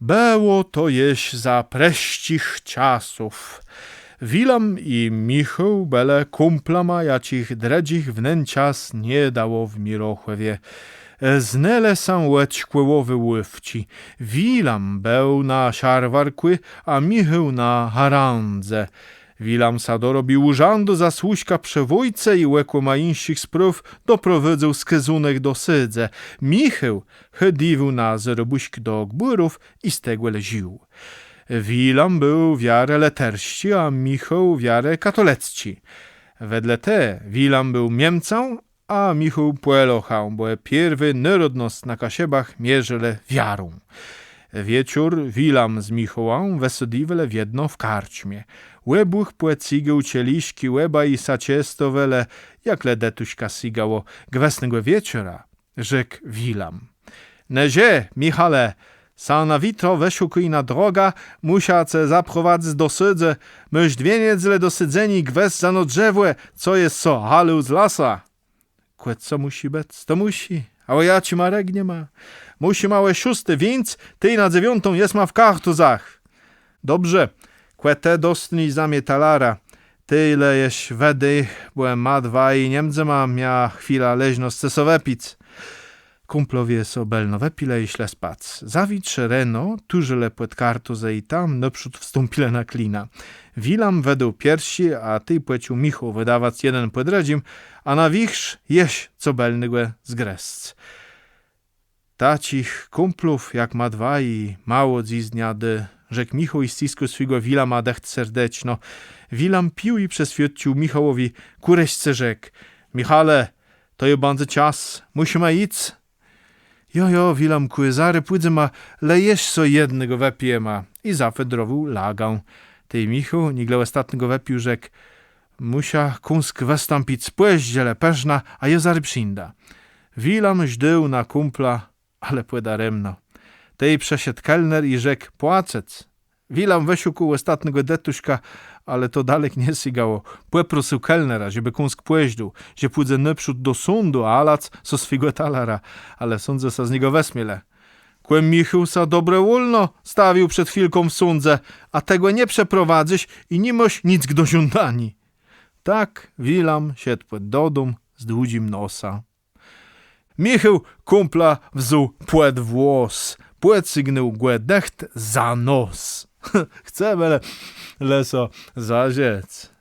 Było to jeś za preścich czasów. Wilam i Michał bele kumplama, jacich dredzich wnęcias nie dało w Mirochlewie. Znele sam łeczkłyłowy ływci. Wilam był na siarwarkły, a Michał na harandze. Wilam sa dorobił urzędu za służka przewójce i łekomańszych spraw doprowadzał skezunek do sydze. Michał chodził na zarobuśk do gburów i z tego leził. Wilam był wiarę leterści, a Michał wiarę katolecci. Wedle te Wilam był Niemcą, a Michał Płelochał, bo pierwy narodność na kasiebach mierzele wiarą. Wieczór Wilam z Michałem wesodziwele w jedno w karczmie. Łebuch płecigał cieliszki łeba i saciestowele, jak ledetuśka sigało gwesnego wieczora, rzekł Wilam. Nezie, Michale, sa na witro weszukuj na droga, musiace zaprowadzić do sydze, myś dwieniedzle do sydzeni gwest za no drzewłe, co jest so halu z lasa. Kłe co musi bec, to musi, a ja ci Marek nie ma. Musi małe szósty, więc ty na 9 jest ma w kartuzach. Dobrze, kłe te dostni za mnie talara. Tyle jeś wedy, byłem ma 2 i Niemcy ma mia chwila leźno scesowepic. Kumplowie so belnowe pile i śle spac. Zawicz reno, tużele płet kartuzę i tam naprzód wstąpile na klina. Wilam wedł piersi, a ty płecił Michu wydawać jeden płedradzim, a na wichrz jeś co belnygłe z gresc. Tacich kumplów jak ma 2 i mało dzizdniady, rzekł Michał i stisku swego Wilama decht serdeczno. Wilam pił i przeswiadczył Michałowi, kureśce rzekł. Michale, to je bardzo czas, musimy iść. Jo, Wilam kuezary pójdzie ma, lejesz so jednego wepije ma. I zafedrował lagał. Tej Michał, nigle ostatniego wepił, rzekł. Musia kunsk westąpić spłeździele peżna, a je zary przynda. Wilam żdył na kumpla, ale płedaremno. Tej przeszedł kelner i rzekł płacec. Wilam wesiukł ostatniego detuśka, ale to dalek nie sigało. Płeprosił kelnera, żeby kunsk płeździł, że pójdzie naprzód do sądu, a alac so swego talara, ale sądzę sa z niego wesmiele. Kłem Michał sa dobrowolno stawił przed chwilką w sądze, a tego nie przeprowadzisz i nie moś nic do żądani. Tak Wilam siedł do dom z dłudzim nosa. Michał kumpla wzuł płet włos, płet sygnął głedecht za nos. Chce bele leso zaziec.